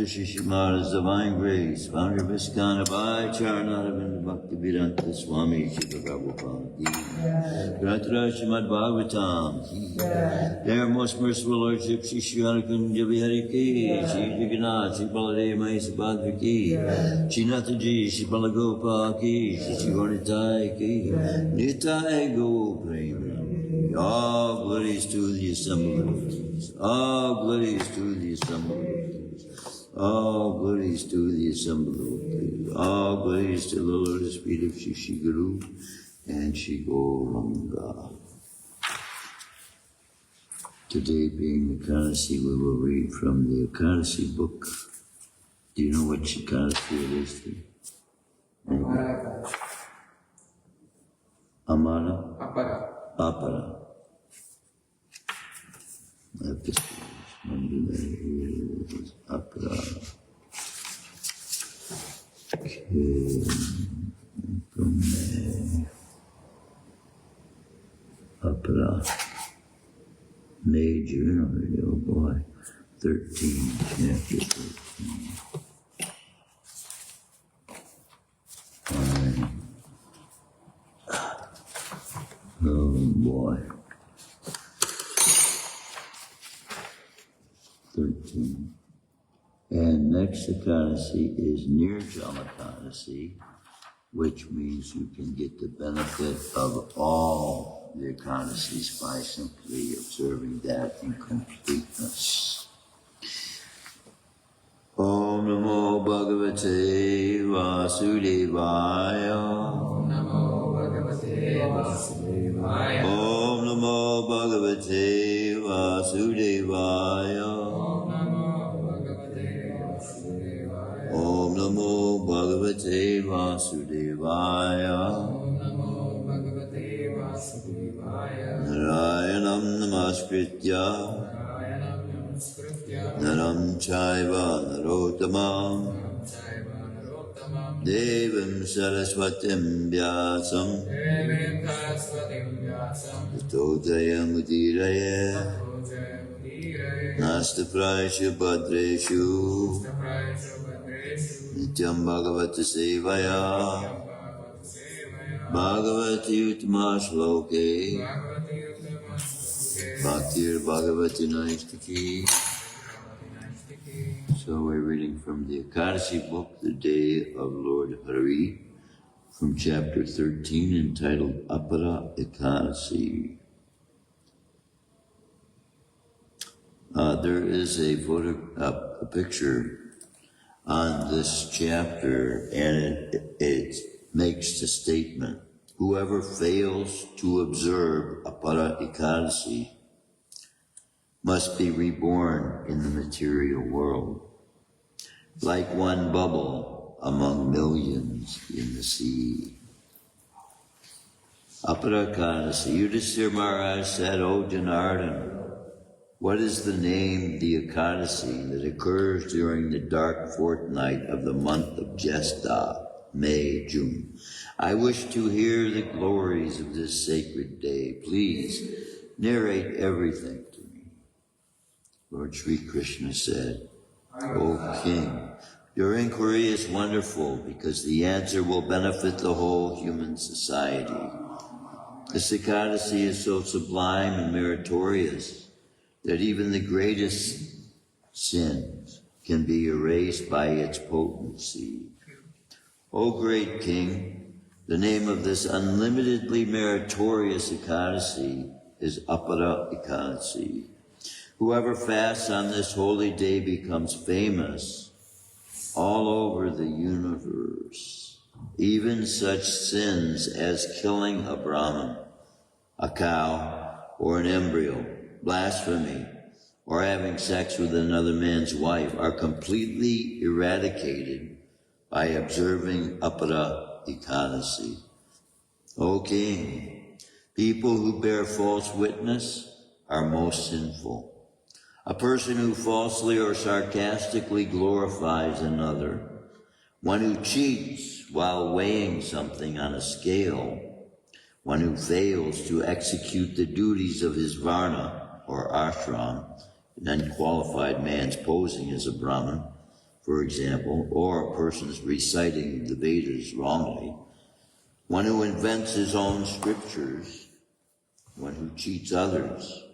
Shishimara's divine grace, founder of ISKCON, Abhay Charanaravinda Bhaktivedanta Swami Srila Prabhupada. Granted Shrimadbhagavatham. Their most merciful Lordship, Shri Vaikuṇṭha Vihari Ki, Shri Jagannath, Shri Baladeva Mahesabhadra Ki, Shri Nathaji, Shri Balagopal Ki, Shri Gaurnitai Ki, Nitai Go Premanand. All glories to the assembled devotees. All glories to the assembled devotees. All glories to the assembled devotees. All glories to the lotus feet of Shri Guru and Shri Gauranga. Today being the Ekadasi, we will read from the Ekadasi book. Do you know what Ekadasi it is? Amara? Apara. Apara. Okay. From there. Apara. Major, oh boy. 13, chapter 13. Fine. Oh boy. 13. And next Ekadasi is Nirjala Ekadasi, which means you can get the benefit of all the Ekadasis by simply observing that in completeness. Om Namo Bhagavate Vasudevaya. Om Namo Bhagavate Vasudevaya. Om Namo Bhagavate Vasudevaya. Om Namo Bhagavate Vasudevaya. Om Namo Bhagavate Vasudevaya. Om Namo Bhagavate Vasudevaya. Narayanam Namaskritya Narayanam Namaskritya Naram Chaiva Narottamam Naram Chaiva Narottamam Devam Saraswatim Vyasam Devim Saraswatim Vyasam Tato Jayamudiraya Tato Jayamudiraye Nastaprayashu Bhadreshu Nastaprayashu Bhadreshu Nityam Bhagavata Sevaya Bhagavata Sevaya Bhagavati Uttama Shloke Bhagavati Uttama Shloke Bhaktir Bhagavati Naistaki. So we're reading from the Ekadashi book, The Day of Lord Hari, from chapter 13, entitled Apara Ekadashi. There is a picture on this chapter, and it makes the statement: whoever fails to observe Apara Ekadashi must be reborn in the material world, like one bubble among millions in the sea. Apara Ekadashi. Yudhisthira Maharaj said, O Janardana, what is the name of the Ekadashi that occurs during the dark fortnight of the month of Jesta, May, June? I wish to hear the glories of this sacred day. Please narrate everything to me. Lord Sri Krishna said, O King, your inquiry is wonderful because the answer will benefit the whole human society. This Ekadashi is so sublime and meritorious that even the greatest sins can be erased by its potency. O great King, the name of this unlimitedly meritorious Ekadashi is Apara Ekadashi. Whoever fasts on this holy day becomes famous all over the universe. Even such sins as killing a Brahmin, a cow, or an embryo, blasphemy, or having sex with another man's wife are completely eradicated by observing Apara Ekadashi. O King, people who bear false witness are most sinful. A person who falsely or sarcastically glorifies another, one who cheats while weighing something on a scale, one who fails to execute the duties of his varna or ashram, an unqualified man's posing as a Brahmin, for example, or a person's reciting the Vedas wrongly, one who invents his own scriptures, one who cheats others,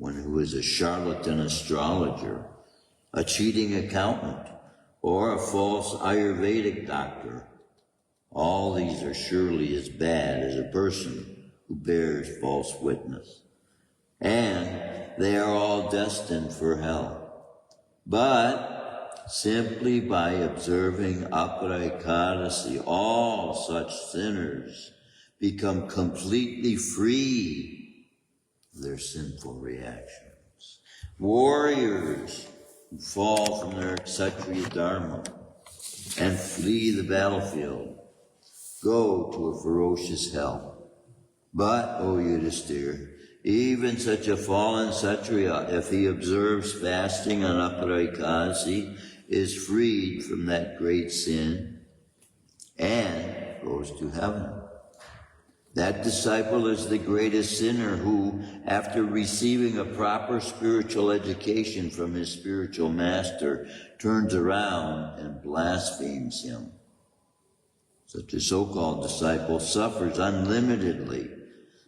one who is a charlatan astrologer, a cheating accountant, or a false Ayurvedic doctor. All these are surely as bad as a person who bears false witness. And they are all destined for hell. But simply by observing Apara Ekadashi, all such sinners become completely free of their sinful reactions. Warriors who fall from their Kshatriya Dharma and flee the battlefield go to a ferocious hell. But, O Yudhisthira, even such a fallen Kshatriya, if he observes fasting on Apara Ekadashi, is freed from that great sin and goes to heaven. That disciple is the greatest sinner who, after receiving a proper spiritual education from his spiritual master, turns around and blasphemes him. Such a so-called disciple suffers unlimitedly,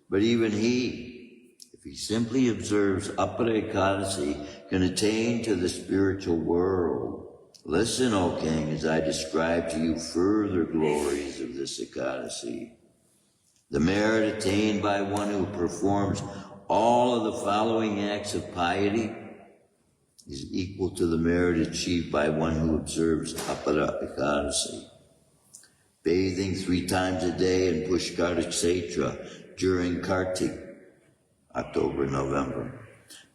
but even he, if he simply observes Apara Ekadashi, can attain to the spiritual world. Listen, O King, as I describe to you further glories of this Ekadashi. The merit attained by one who performs all of the following acts of piety is equal to the merit achieved by one who observes Apara Ekadasi. Bathing 3 times a day in Pushkara Kshetra during Kartik, October and November.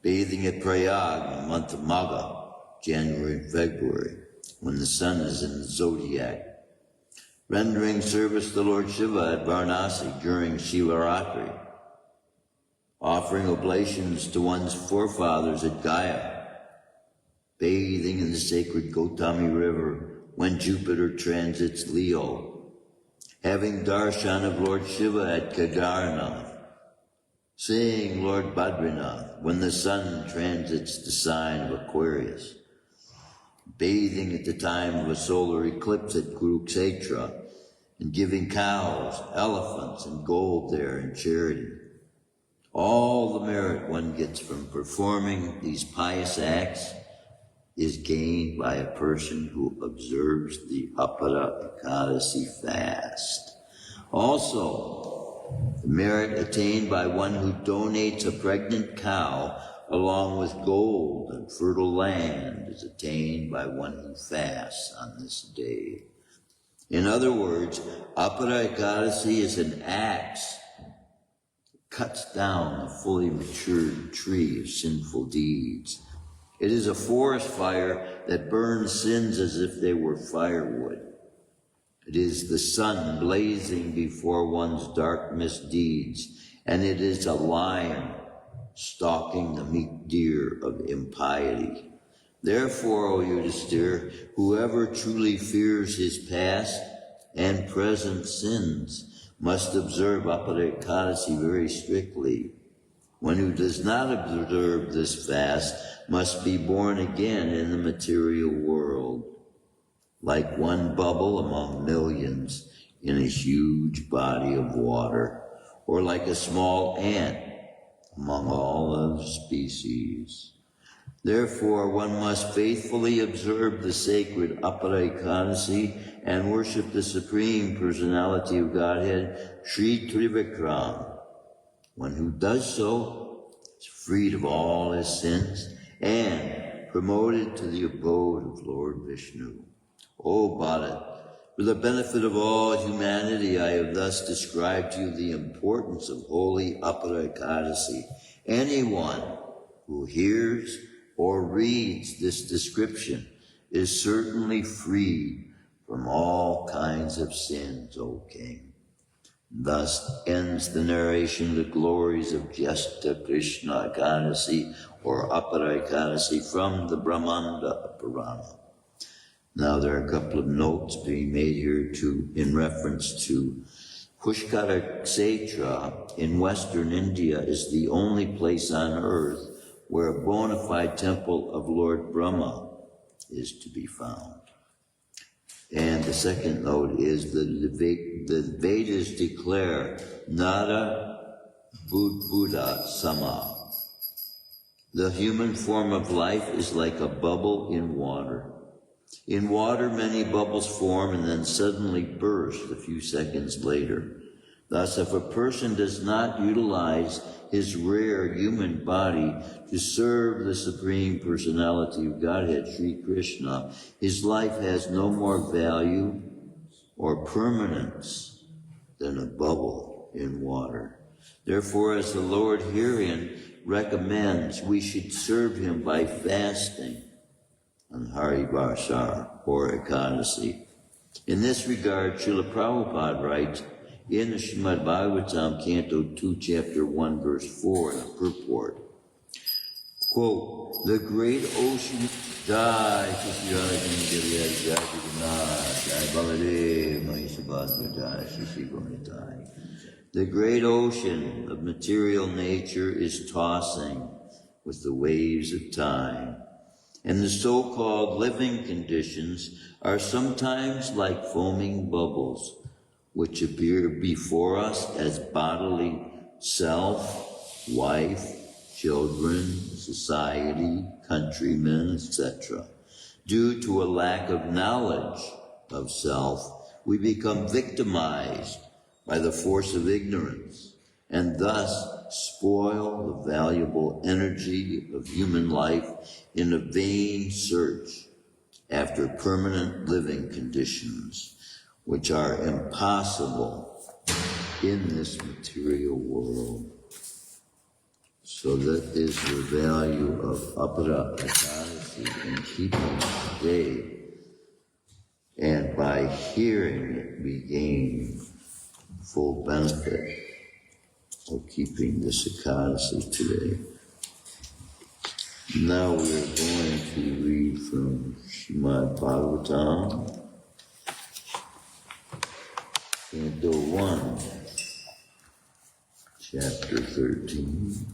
Bathing at Prayag in the month of Magha, January and February, when the sun is in the zodiac. Rendering service to Lord Shiva at Varanasi during Shivaratri. Offering oblations to one's forefathers at Gaya. Bathing in the sacred Gautami River when Jupiter transits Leo. Having darshan of Lord Shiva at Kedarnath. Seeing Lord Badrinath when the sun transits the sign of Aquarius. Bathing at the time of a solar eclipse at Kurukshetra, and giving cows, elephants, and gold there in charity. All the merit one gets from performing these pious acts is gained by a person who observes the Apara Ekadasi fast. Also, the merit attained by one who donates a pregnant cow along with gold and fertile land is attained by one who fasts on this day. In other words, Apara Ekadasi is an axe that cuts down the fully matured tree of sinful deeds. It is a forest fire that burns sins as if they were firewood. It is the sun blazing before one's dark misdeeds, and it is a lion stalking the meek deer of impiety. Therefore, O Yudhisthira, whoever truly fears his past and present sins must observe Apara Ekadasi very strictly. One who does not observe this fast must be born again in the material world, like one bubble among millions in a huge body of water, or like a small ant among all other species. Therefore, one must faithfully observe the sacred Apara Ekadasi and worship the Supreme Personality of Godhead, Sri Trivikram. One who does so is freed of all his sins and promoted to the abode of Lord Vishnu. O Bharat, for the benefit of all humanity, I have thus described to you the importance of holy Apara Ekadasi. Anyone who hears or reads this description is certainly freed from all kinds of sins, O King. Thus ends the narration of the glories of Jyeshta Krishna Ekadasi or Apara Ekadasi from the Brahmanda Purana. Now there are a couple of notes being made here in reference to Pushkara Kshetra in Western India is the only place on earth where a bona fide temple of Lord Brahma is to be found. And the second note is that the Vedas declare Nara Buddha Sama. The human form of life is like a bubble in water. In water, many bubbles form and then suddenly burst a few seconds later. Thus, if a person does not utilize his rare human body to serve the Supreme Personality of Godhead, Sri Krishna, his life has no more value or permanence than a bubble in water. Therefore, as the Lord herein recommends, we should serve him by fasting on Hari Varsar or Ekadasi. In this regard, Srila Prabhupada writes in the Shrimadbhagavatham, Canto 2, Chapter 1, Verse 4, in a purport, quote, the great ocean, Jai Jai Baladev, the great ocean of material nature is tossing with the waves of time, and the so-called living conditions are sometimes like foaming bubbles, which appear before us as bodily self, wife, children, society, countrymen, etc. Due to a lack of knowledge of self, we become victimized by the force of ignorance, and thus spoil the valuable energy of human life in a vain search after permanent living conditions, which are impossible in this material world. So that is the value of Apara Ekadasi in keeping today. And by hearing it, we gain full benefit of keeping this Ekadasi today. Now we are going to read from Shrimadbhagavatham, Canto 1, Chapter 13.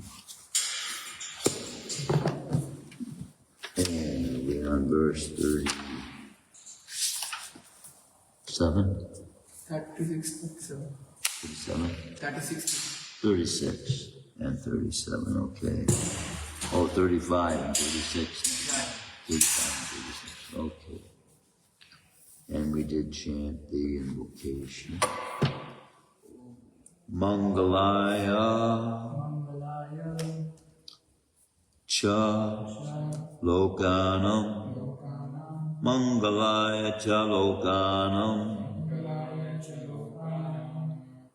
And we're on verse 37. 36 and 37, okay. Oh, 35 and 36. 35 and 36, okay. And we did chant the invocation. Mangalaya Cha Lokanam Mangalaya Cha Lokanam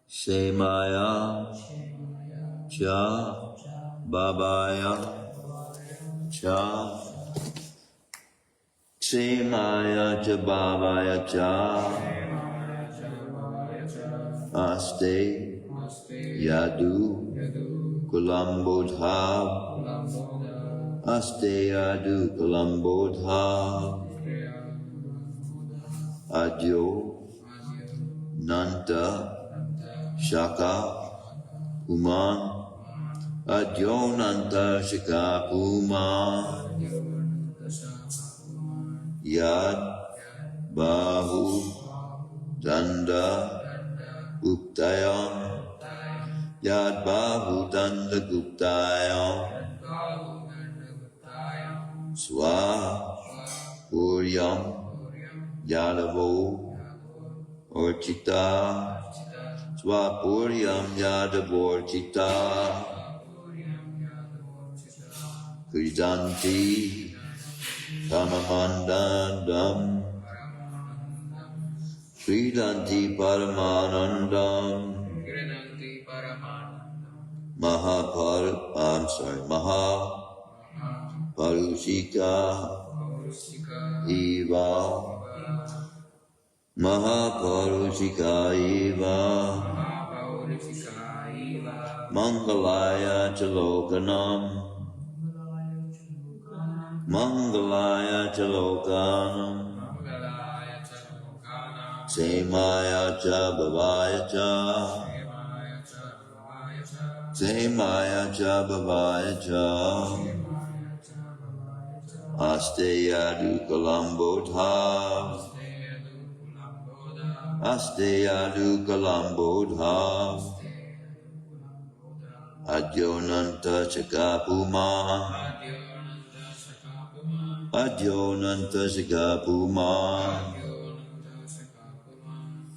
Semaya Cha Babaya Cha Semaya Cha Babaya Cha Aste Yadu Kulambodha Aste Yadu Kulambodha Adyo Nanta Shaka Uman Adyo Nanta Shaka Uman Yad Bahu Danda Guptayam Yad Bahu Danda Guptayam Swa Puryam Yadavo Orchita Swa Puryam Yadavo Orchita Kridanti Tamamandandam Kridanti Paramanandam Mahaparushika Eva Mahaparushika Eva Mangalaya Chalokanam Mangalaya Chalokanam Semaya Cha Bhavaya Cha Semaya Cha Bhavaya Cha Aste Yadu Kalambodha Aste Yadu Kalambodha Adyonanta Chakapuma Adyonanta Chakapuma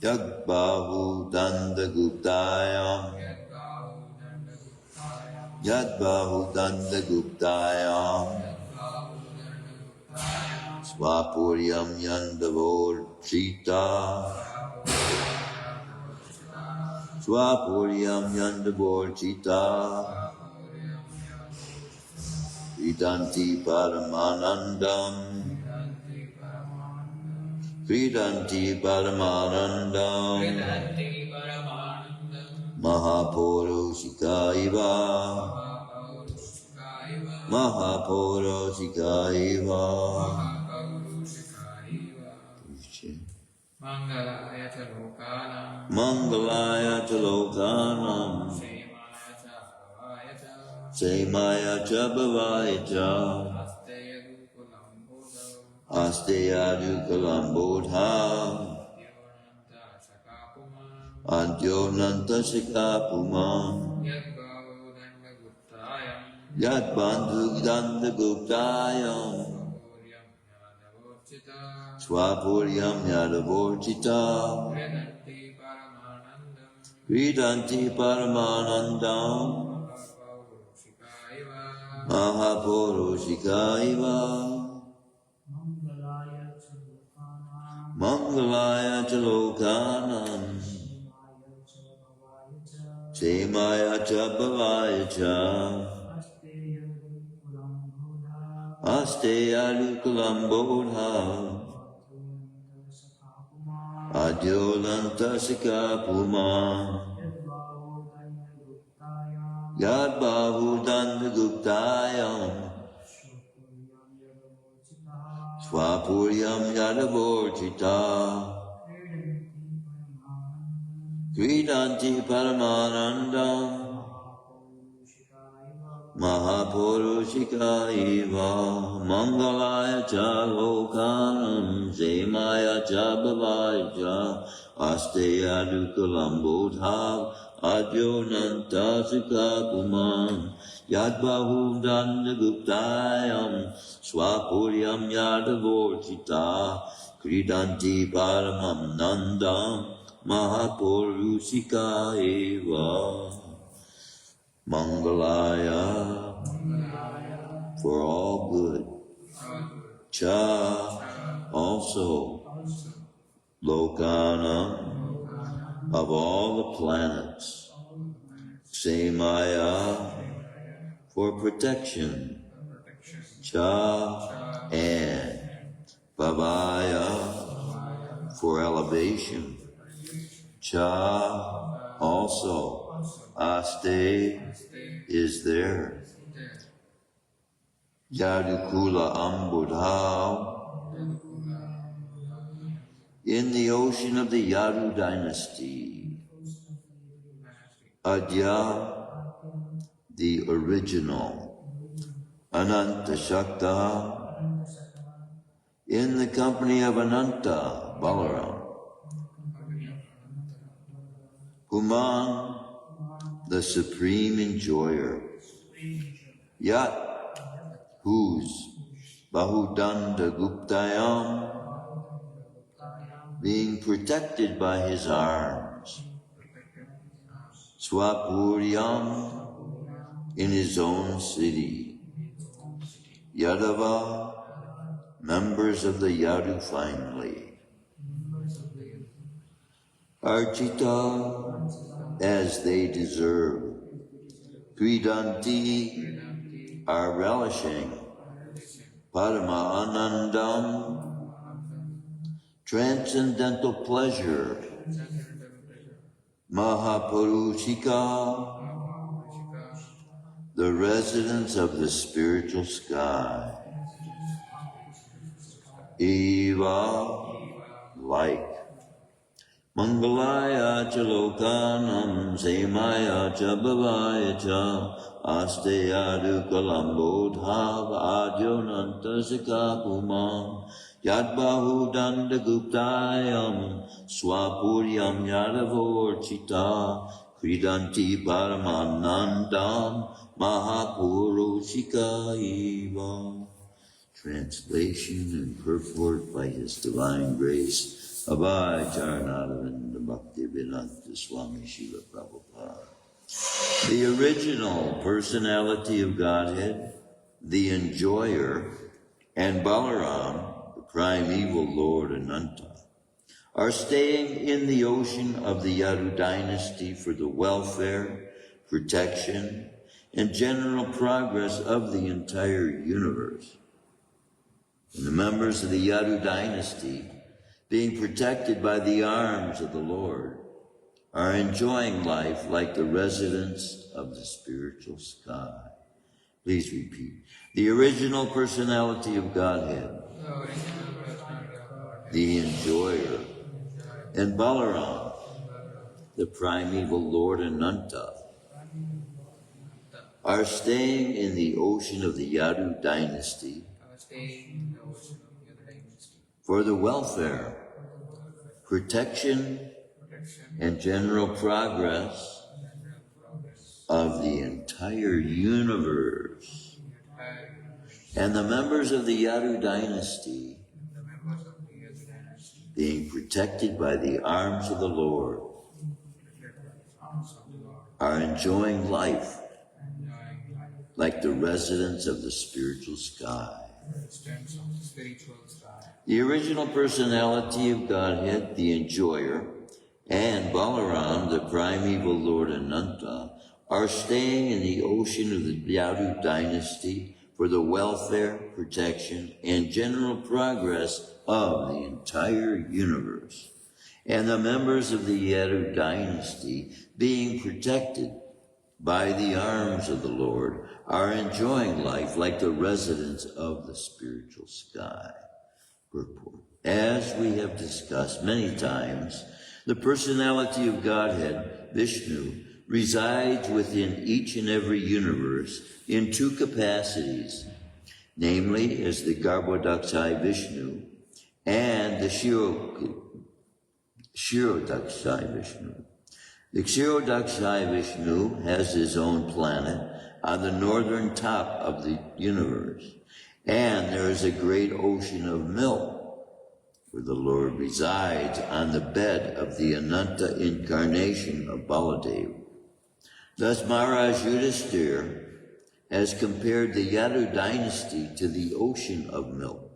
Yagbahu Danda Guptayam Yadbahu Danda Guptayam Swapuryam Yandavor Chita Swapuryam Yandavor Chita Kridanti Paramanandam Kridanti Paramanandam Mahapurushika Iva Mahapurushika Iva Mangalaya Chalokanam Mangalaya Chalokanam Semaya Cha Bhavaya Cha Aste Yadu Kalambodha Adyonanta Shikapuman Yad Bandhu Danda Guptayam Swapuryam Yadavorchita Kridanti Paramanandam Mahapurushikaiva Mangalaya Chalokanam Semaya Cha Bhavaya Cha Asteyalukulam Bodha Adyolanta Sikapuma Yad Bahudanda Guptayam Swapuryam Yadavorchita Kridanti Paramanandam Mahapurushika Iva Mangalaya Cha Lokanam Semaya Cha Bhavaya Cha Asteyadukalam Bodha Adyonanta Sikapuman Yadbahu Danda Guptayam Swapuryam Yadavorchita Kridanti Paramam Nandam Mahapurushika Eva Mangalaya for all good Cha also Lokana of all the planets Semaya for protection Cha and Bhavaya for elevation Cha also Aste is there Yadukula Ambudha in the ocean of the Yadu dynasty Adya the original Ananta Shakta in the company of Ananta Balaram Human the supreme enjoyer Yat whose Bahudanda Guptayam being protected by his arms Swapuryam in his own city Yadava members of the Yadu finally Archita as they deserve Kridanti are relishing Parama Anandam transcendental pleasure Mahapurushika the residents of the spiritual sky Eva like Mangalaya cha lokanam semaya cha bhavaya cha asteyadukkalambodhav adyonanta sikapumam yadbahu danda guptayam swapuryam yadavorchita kridanti paramanandam mahapurushika eva. Translation and purport by His Divine Grace Abhay Charanaravinda Bhaktivedanta Swami Srila Prabhupada. The original personality of Godhead, the enjoyer, and Balaram, the primeval Lord Ananta, are staying in the ocean of the Yadu dynasty for the welfare, protection, and general progress of the entire universe. And the members of the Yadu dynasty, being protected by the arms of the Lord, are enjoying life like the residents of the spiritual sky. Please repeat. The original personality of Godhead, the enjoyer, and Balaram, the primeval Lord Ananta, are staying in the ocean of the Yadu dynasty for the welfare, protection, and general progress of the entire universe. And the members of the Yadu dynasty, being protected by the arms of the Lord, are enjoying life like the residents of the spiritual sky. Residents of the spiritual sky. The original personality of Godhead, the enjoyer, and Balaram, the primeval Lord Ananta, are staying in the ocean of the Yadu dynasty for the welfare, protection, and general progress of the entire universe. And the members of the Yadu dynasty, being protected by the arms of the Lord, are enjoying life like the residents of the spiritual sky. Purport. As we have discussed many times, the personality of Godhead, Vishnu, resides within each and every universe in two capacities, namely as the Garbhodakṣai Vishnu and the Kshirodakṣai Vishnu. The Kshirodakṣai Vishnu has his own planet on the northern top of the universe, and there is a great ocean of milk where the Lord resides on the bed of the Ananta incarnation of Baladeva. Thus Maharaj Yudhisthira has compared the Yadu dynasty to the ocean of milk,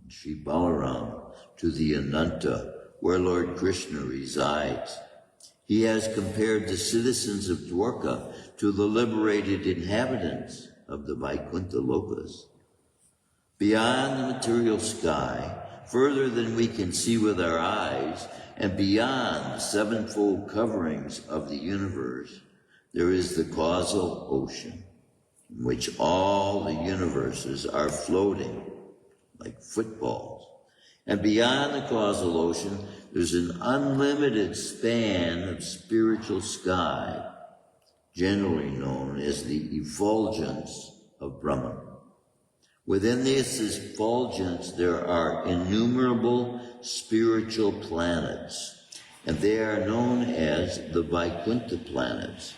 Sri Balaram to the Ananta where Lord Krishna resides. He has compared the citizens of Dvārakā to the liberated inhabitants of the Vaikuṇṭha lokas. Beyond the material sky, further than we can see with our eyes, and beyond the sevenfold coverings of the universe, there is the causal ocean, in which all the universes are floating like footballs. And beyond the causal ocean, there's an unlimited span of spiritual sky, generally known as the effulgence of Brahman. Within this effulgence, there are innumerable spiritual planets, and they are known as the Vaikuṇṭha planets.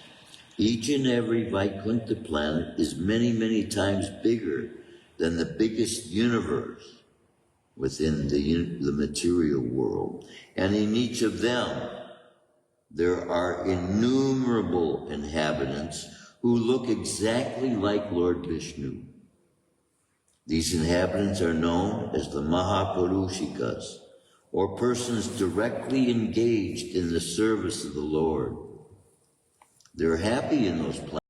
Each and every Vaikuṇṭha planet is many, many times bigger than the biggest universe within the material world. And in each of them, there are innumerable inhabitants who look exactly like Lord Vishnu. These inhabitants are known as the Mahapurushikas, or persons directly engaged in the service of the Lord. They're happy in those planets.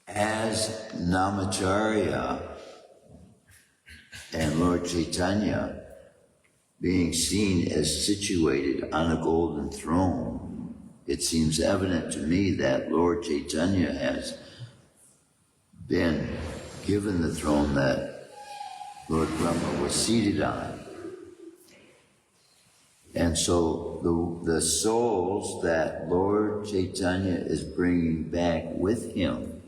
As Namacharya and Lord Chaitanya being seen as situated on a golden throne, it seems evident to me that Lord Chaitanya has been given the throne that Lord Brahma was seated on. And so the souls that Lord Chaitanya is bringing back with him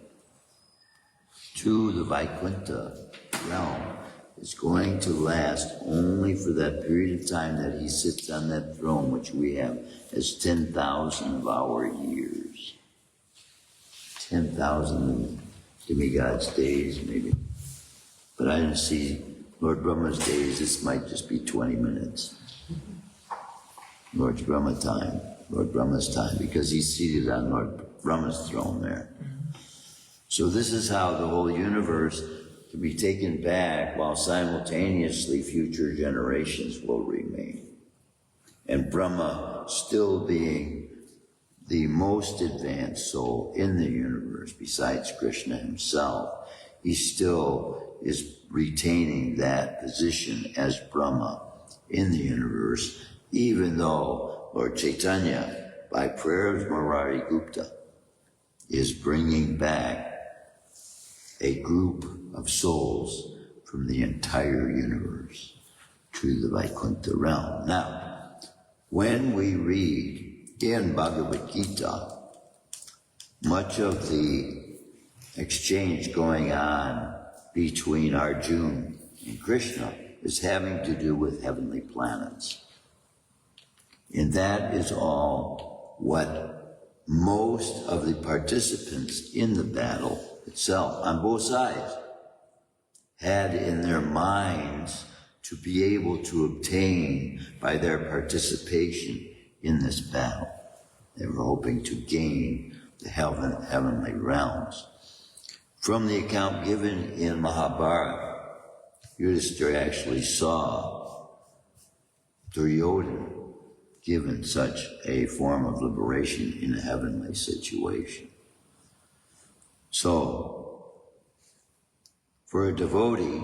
to the Vaikuṇṭha realm is going to last only for that period of time that he sits on that throne, which we have as 10,000 of our years. 10,000 demigods' days, maybe. But I didn't see Lord Brahma's days. This might just be 20 minutes. Lord Brahma's time, because he's seated on Lord Brahma's throne there. So this is how the whole universe can be taken back while simultaneously future generations will remain. And Brahma still being the most advanced soul in the universe besides Krishna himself, he still is retaining that position as Brahma in the universe, even though Lord Chaitanya, by prayer of Murari Gupta, is bringing back a group of souls from the entire universe to the Vaikuṇṭha realm. Now, when we read in Bhagavad Gita, much of the exchange going on between Arjuna and Krishna is having to do with heavenly planets. And that is all what most of the participants in the battle itself, on both sides, had in their minds to be able to obtain by their participation in this battle. They were hoping to gain the heavenly realms. From the account given in Mahabharata, Yudhishthira actually saw Duryodhana given such a form of liberation in a heavenly situation. So, for a devotee,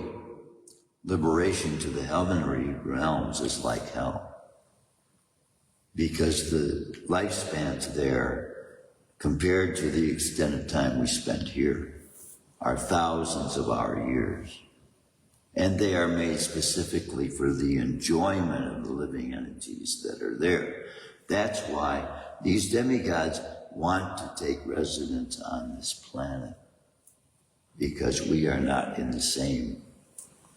liberation to the heavenly realms is like hell, because the lifespans there, compared to the extent of time we spend here, are thousands of our years. And they are made specifically for the enjoyment of the living entities that are there. That's why these demigods want to take residence on this planet, because we are not in the same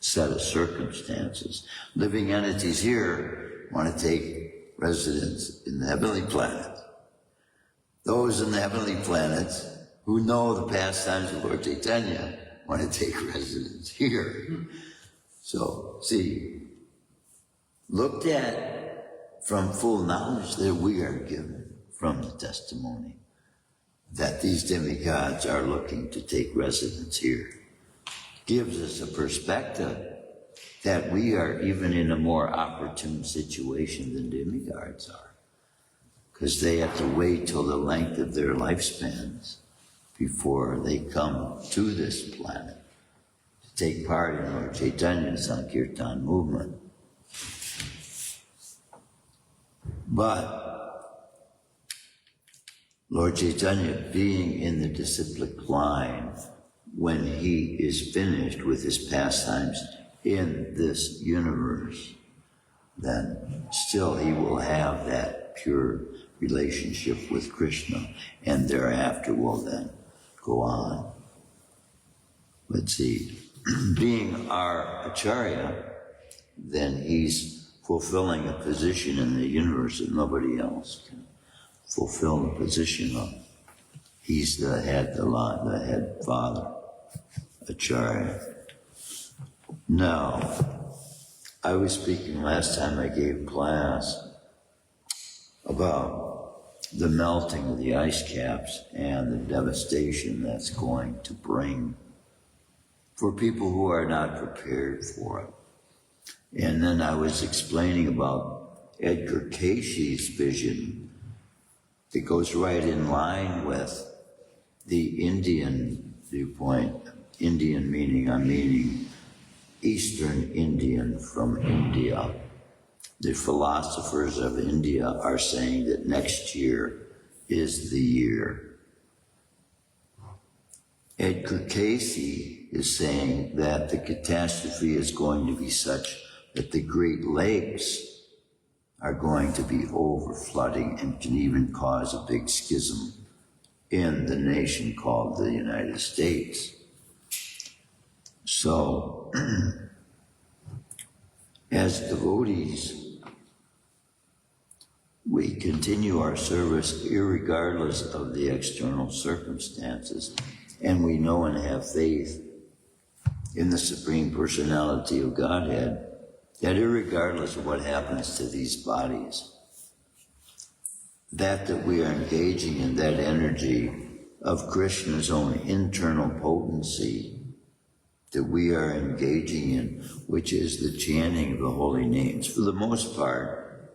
set of circumstances. Living entities here want to take residence in the heavenly planet. Those in the heavenly planets who know the pastimes of Lord Chaitanya want to take residence here. So, see, looked at from full knowledge that we are given from the testimony that these demigods are looking to take residence here, gives us a perspective that we are even in a more opportune situation than demigods are, because they have to wait till the length of their lifespans before they come to this planet to take part in Lord Chaitanya's Sankirtan movement. But Lord Chaitanya, being in the disciplic line, when he is finished with his pastimes in this universe, then still he will have that pure relationship with Krishna, and thereafter will then go on. Let's see, being our Acharya, then he's fulfilling a position in the universe that nobody else can fulfill the position of. He's the head father, Acharya. Now, I was speaking last time I gave class about the melting of the ice caps and the devastation that's going to bring for people who are not prepared for it. And then I was explaining about Edgar Cayce's vision. It goes right in line with the Indian viewpoint. Indian meaning, I'm meaning Eastern Indian from India. The philosophers of India are saying that next year is the year. Edgar Cayce is saying that the catastrophe is going to be such that the Great Lakes are going to be over-flooding and can even cause a big schism in the nation called the United States. So, as devotees, we continue our service irregardless of the external circumstances, and we know and have faith in the Supreme Personality of Godhead, that irregardless of what happens to these bodies, that we are engaging in that energy of Krishna's own internal potency, that we are engaging in, which is the chanting of the holy names. For the most part,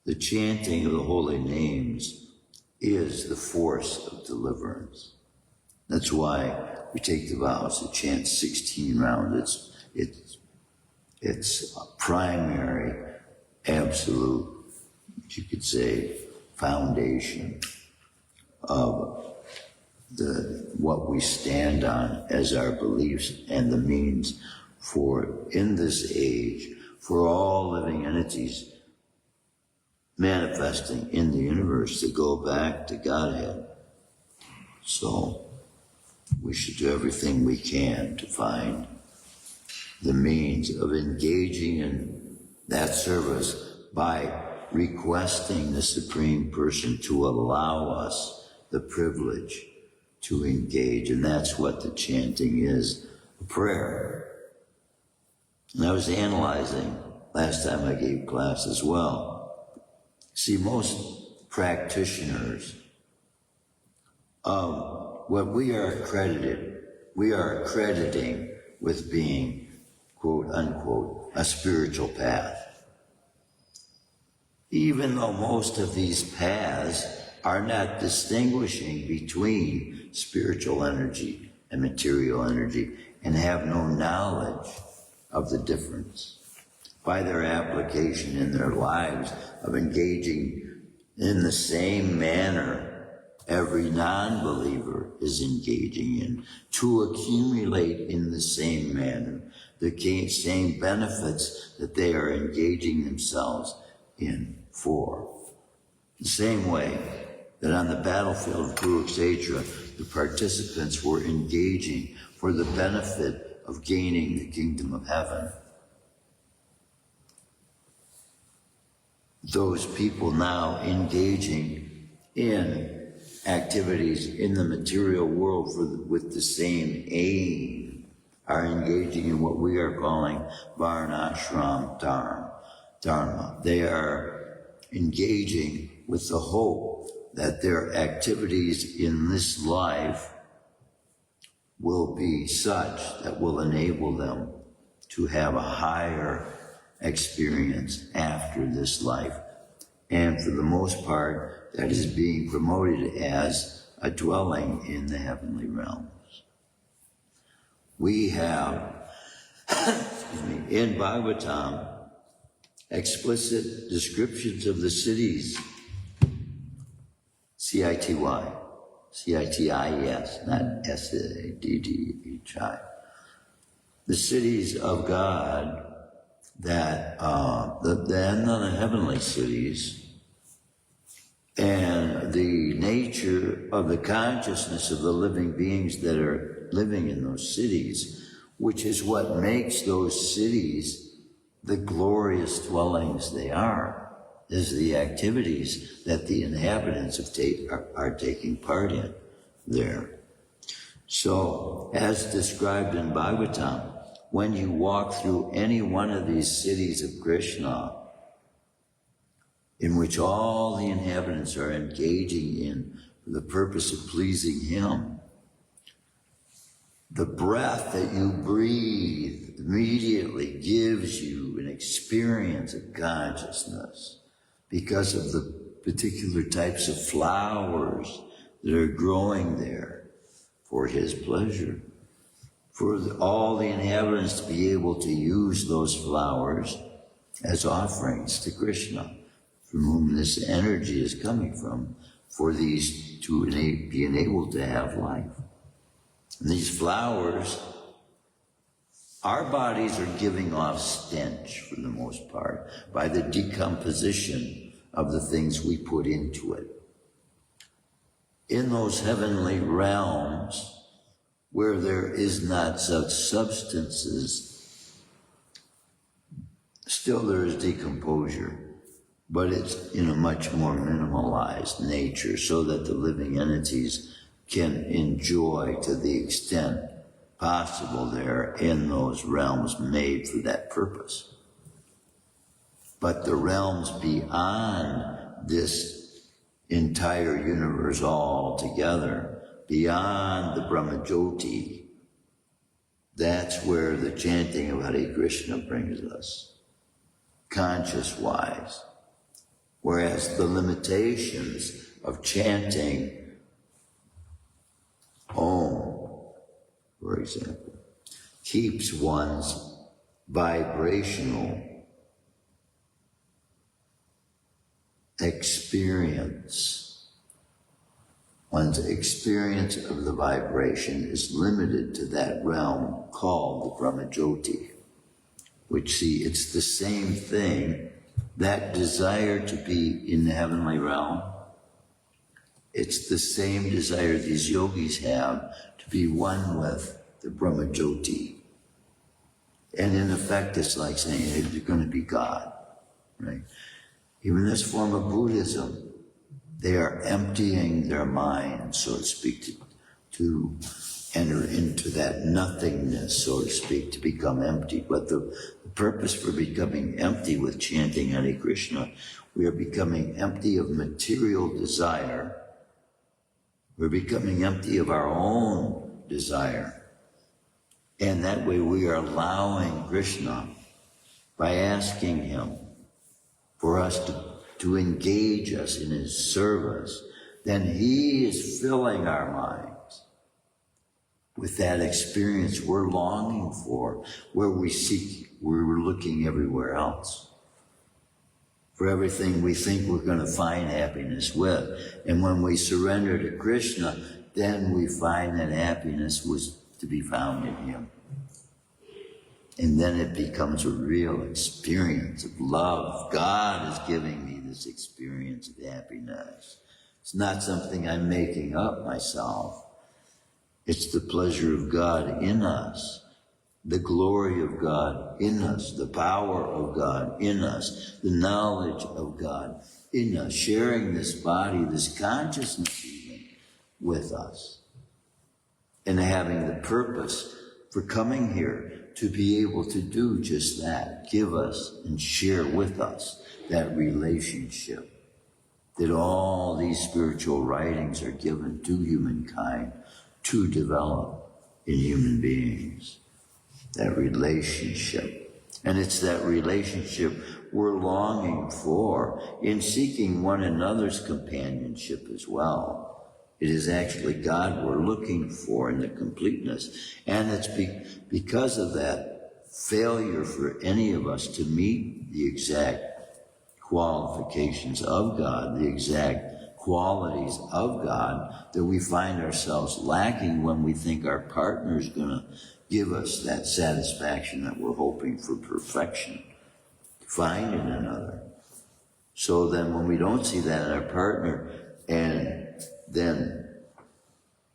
the chanting of the holy names is the force of deliverance. That's why we take the vows to chant 16 rounds. It's a primary, absolute, you could say, foundation of what we stand on as our beliefs and the means for, in this age, for all living entities manifesting in the universe to go back to Godhead. So we should do everything we can to find the means of engaging in that service by requesting the Supreme Person to allow us the privilege to engage. And that's what the chanting is, a prayer. And I was analyzing last time I gave class as well. See, most practitioners of what we are accrediting with being, quote unquote, a spiritual path. Even though most of these paths are not distinguishing between spiritual energy and material energy and have no knowledge of the difference. By their application in their lives of engaging in the same manner every non-believer is engaging in, to accumulate in the same manner the same benefits that they are engaging themselves in for. The same way that on the battlefield of Kurukshetra, the participants were engaging for the benefit of gaining the kingdom of heaven. Those people now engaging in activities in the material world with the same aim are engaging in what we are calling Varnashram Dharma. They are engaging with the hope that their activities in this life will be such that will enable them to have a higher experience after this life. And for the most part, that is being promoted as a dwelling in the heavenly realms. We have, in Bhagavatam, explicit descriptions of the cities, C-I-T-Y, C-I-T-I-E-S, not S-A-D-D-H-I. The cities of God that, the heavenly cities, and the nature of the consciousness of the living beings that are living in those cities, which is what makes those cities the glorious dwellings they are, is the activities that the inhabitants are taking part in there. So, as described in Bhagavatam, when you walk through any one of these cities of Krishna, in which all the inhabitants are engaging in for the purpose of pleasing him, the breath that you breathe immediately gives you an experience of consciousness because of the particular types of flowers that are growing there for his pleasure. For all the inhabitants to be able to use those flowers as offerings to Krishna, from whom this energy is coming from, for these to be enabled to have life. And these flowers, our bodies are giving off stench for the most part by the decomposition of the things we put into it. In those heavenly realms, where there is not such substances, still there is decomposure, but it's in a much more minimalized nature so that the living entities can enjoy to the extent possible there in those realms made for that purpose. But the realms beyond this entire universe altogether, beyond the Brahmajyoti, that's where the chanting of Hare Krishna brings us, conscious-wise. Whereas the limitations of chanting Om, for example, keeps one's vibrational experience. One's experience of the vibration is limited to that realm called the Brahmajyoti, which, see, it's the same thing, that desire to be in the heavenly realm. It's the same desire these yogis have to be one with the Brahmajyoti. And in effect, it's like saying, hey, you're going to be God, right? Even this form of Buddhism, they are emptying their mind, so to speak, to enter into that nothingness, so to speak, to become empty. But the purpose for becoming empty with chanting Hare Krishna, we are becoming empty of material desire We're becoming empty of our own desire. And that way we are allowing Krishna, by asking him for us to engage us in his service, then he is filling our minds with that experience we're longing for, where we're looking everywhere else, for everything we think we're going to find happiness with. And when we surrender to Krishna, then we find that happiness was to be found in him. And then it becomes a real experience of love. God is giving me this experience of happiness. It's not something I'm making up myself. It's the pleasure of God in us, the glory of God in us, the power of God in us, the knowledge of God in us, sharing this body, this consciousness even with us, and having the purpose for coming here to be able to do just that, give us and share with us that relationship that all these spiritual writings are given to humankind to develop in human beings, that relationship. And it's that relationship we're longing for in seeking one another's companionship as well. It is actually God we're looking for in the completeness. And it's because of that failure for any of us to meet the exact qualifications of God, the exact qualities of God, that we find ourselves lacking when we think our partner is going to give us that satisfaction that we're hoping for perfection to find in another. So then when we don't see that in our partner, and then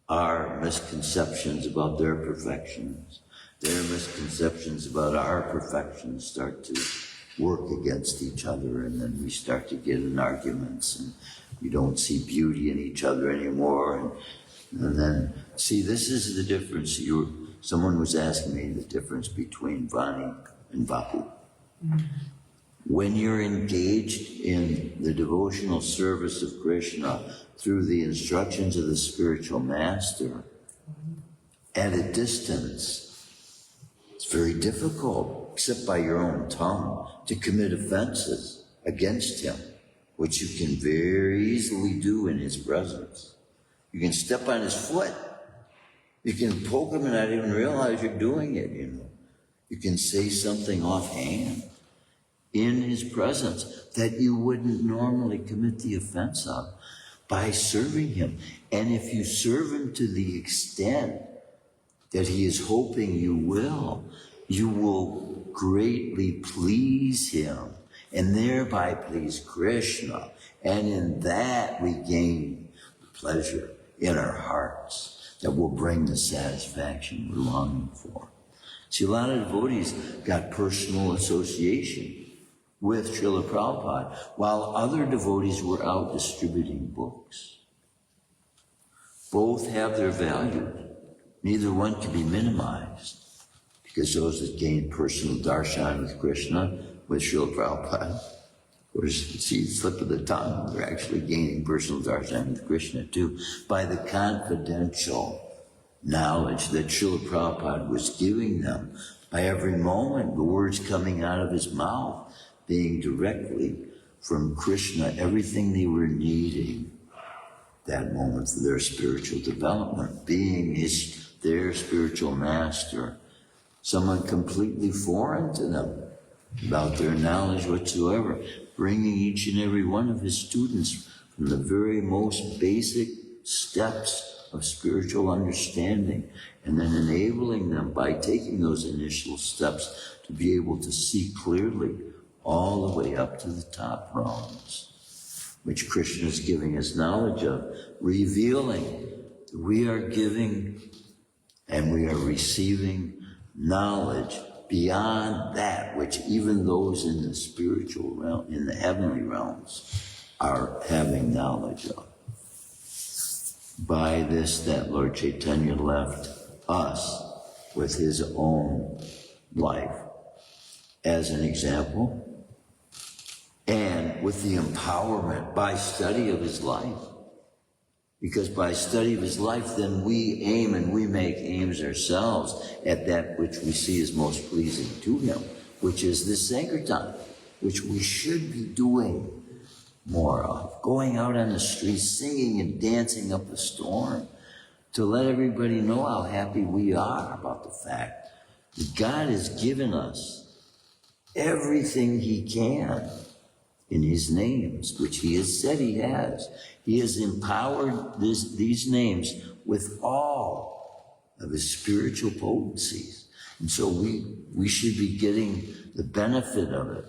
our misconceptions about their perfections, their misconceptions about our perfections start to work against each other, and then we start to get in arguments, and we don't see beauty in each other anymore. And then, see, this is the difference. Someone was asking me the difference between Vani and Vapu. When you're engaged in the devotional service of Krishna through the instructions of the spiritual master, at a distance, it's very difficult, except by your own tongue, to commit offenses against him, which you can very easily do in his presence. You can step on his foot. You can poke him and not even realize you're doing it, you know. You can say something offhand in his presence that you wouldn't normally commit the offense of by serving him. And if you serve him to the extent that he is hoping you will greatly please him and thereby please Krishna. And in that we gain pleasure in our hearts that will bring the satisfaction we're longing for. See, a lot of devotees got personal association with Srila Prabhupada, while other devotees were out distributing books. Both have their value. Neither one can be minimized, because those that gain personal darshan with Krishna, with Srila Prabhupada, of course, see, slip of the tongue, they're actually gaining personal darshan with Krishna too, by the confidential knowledge that Srila Prabhupada was giving them by every moment, the words coming out of his mouth being directly from Krishna, everything they were needing that moment for their spiritual development, being their spiritual master, someone completely foreign to them without their knowledge whatsoever, bringing each and every one of his students from the very most basic steps of spiritual understanding, and then enabling them by taking those initial steps to be able to see clearly all the way up to the top realms, which Krishna is giving us knowledge of, revealing we are giving and we are receiving knowledge beyond that which even those in the spiritual realm, in the heavenly realms, are having knowledge of. By this, that Lord Chaitanya left us with his own life as an example, and with the empowerment by study of his life. Because by study of his life, then we aim and we make aims ourselves at that which we see as most pleasing to him, which is this Sankirtan, which we should be doing more of. Going out on the streets, singing and dancing up a storm, to let everybody know how happy we are about the fact that God has given us everything he can in his names, which he has said he has. He has empowered these names with all of his spiritual potencies. And so we should be getting the benefit of it.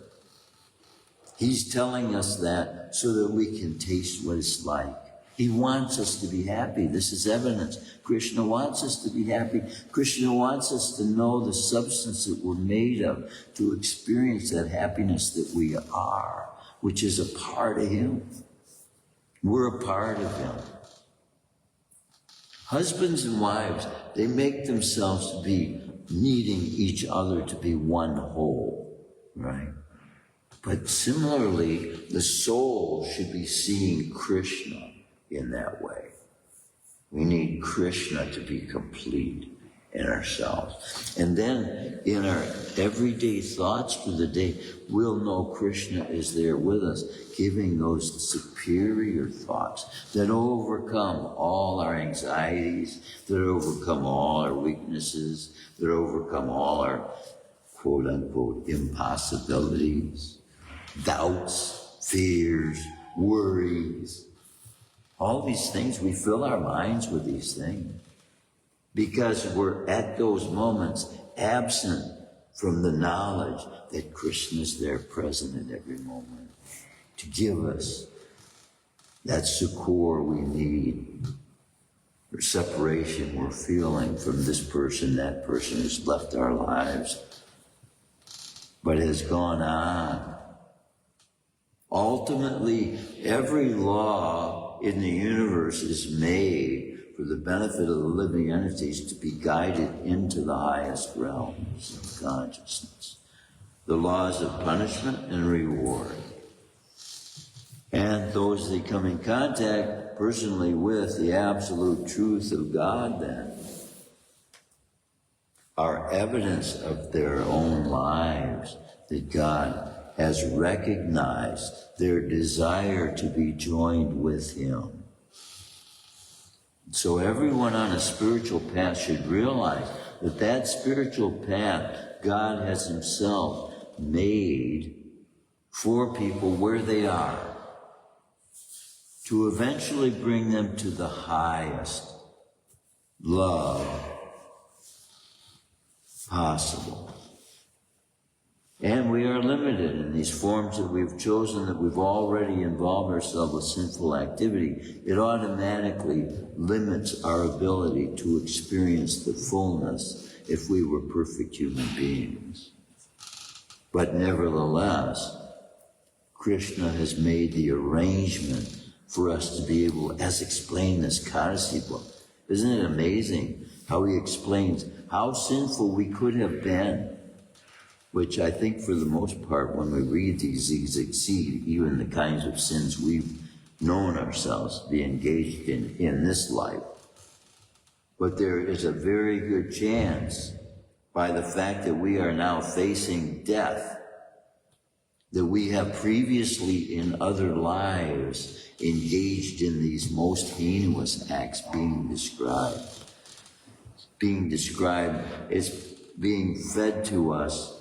He's telling us that so that we can taste what it's like. He wants us to be happy. This is evidence. Krishna wants us to be happy. Krishna wants us to know the substance that we're made of, to experience that happiness that we are, which is a part of him. We're a part of him. Husbands and wives, they make themselves to be needing each other to be one whole, right? But similarly, the soul should be seeing Krishna in that way. We need Krishna to be complete in ourselves. And then in our everyday thoughts for the day, we'll know Krishna is there with us, giving those superior thoughts that overcome all our anxieties, that overcome all our weaknesses, that overcome all our quote-unquote impossibilities, doubts, fears, worries. All these things, we fill our minds with these things because we're at those moments absent from the knowledge that Krishna is there present at every moment to give us that succor we need, or separation we're feeling from this person, that person who's left our lives, but has gone on. Ultimately, every law in the universe is made for the benefit of the living entities to be guided into the highest realms of consciousness. The laws of punishment and reward. And those that come in contact personally with the absolute truth of God then are evidence of their own lives that God has recognized their desire to be joined with him. So everyone on a spiritual path should realize that that spiritual path God has himself made for people where they are, to eventually bring them to the highest love possible. And we are limited in these forms that we've chosen, that we've already involved ourselves with sinful activity. It automatically limits our ability to experience the fullness if we were perfect human beings. But nevertheless, Krishna has made the arrangement for us to be able, as explained in this Kadasi book. Isn't it amazing how he explains how sinful we could have been? Which I think for the most part, when we read these exceed even the kinds of sins we've known ourselves to be engaged in this life. But there is a very good chance, by the fact that we are now facing death, that we have previously in other lives engaged in these most heinous acts being described as being fed to us.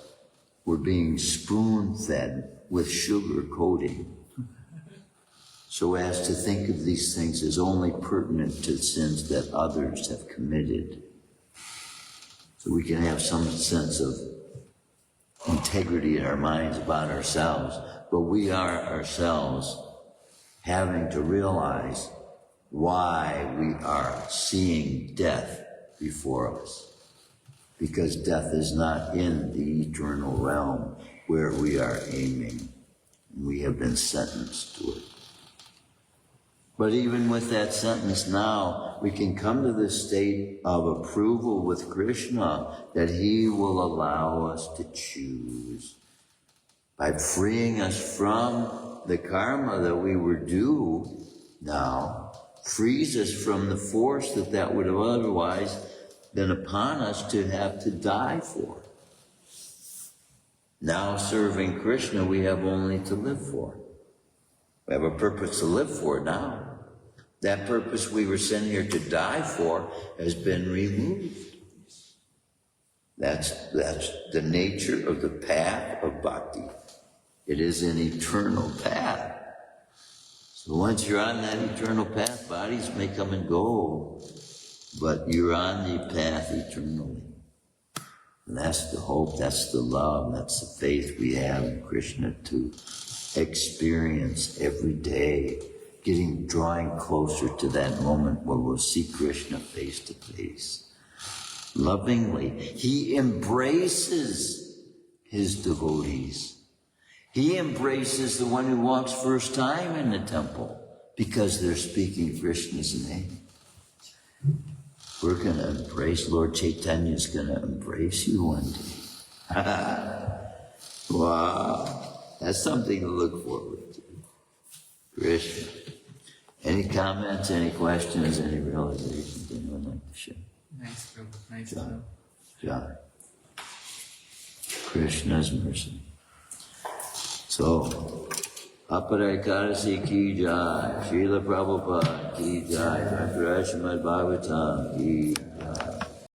We're being spoon-fed with sugar coating, so as to think of these things as only pertinent to sins that others have committed. So we can have some sense of integrity in our minds about ourselves, but we are ourselves having to realize why we are seeing death before us. Because death is not in the eternal realm where we are aiming. We have been sentenced to it. But even with that sentence now, we can come to this state of approval with Krishna that he will allow us to choose. By freeing us from the karma that we were due now frees us from the force that would have otherwise been upon us to have to die for. Now serving Krishna, we have only to live for. We have a purpose to live for now. That purpose we were sent here to die for has been removed. That's the nature of the path of bhakti. It is an eternal path. So once you're on that eternal path, bodies may come and go, but you're on the path eternally. And that's the hope, that's the love, that's the faith we have in Krishna to experience every day, drawing closer to that moment where we'll see Krishna face to face. Lovingly, he embraces his devotees. He embraces the one who walks first time in the temple because they're speaking Krishna's name. We're going to embrace, Lord Chaitanya's going to embrace you one day. Wow, that's something to look forward to. Krishna. Any comments, any questions, any realizations anyone like to share? Nice, Prabhu. Nice, Prabhu. John. Krishna's mercy. So, Aparaikarasi ki jai, Srila Prabhupada ki jai, Shrimadbhagavatham ki jai.